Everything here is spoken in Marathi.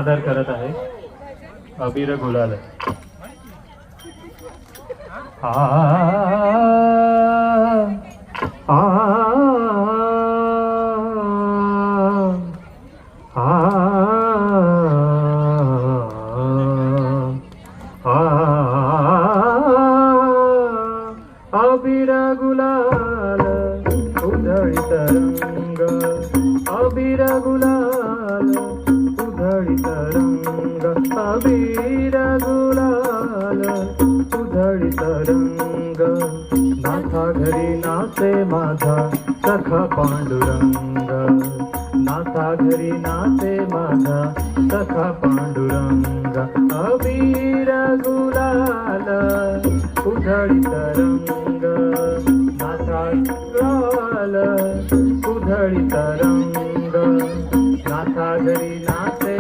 सादर करत आहे अबीर गुलाल. आ आ अबीर गुलाल उधळीत रंग, अबीर गुलाल उधळीत रंग, अबीर गुलाल उधळीत रंग. नाथा घरी नाचे माझा सखा पांडुरंग, नाथा घरी नाचे माझा सखा पांडुरंग. अबीर गुलाल उधळीत रंग, नाथा गुलाल उधळीत रंग. नाथा घरी नाचे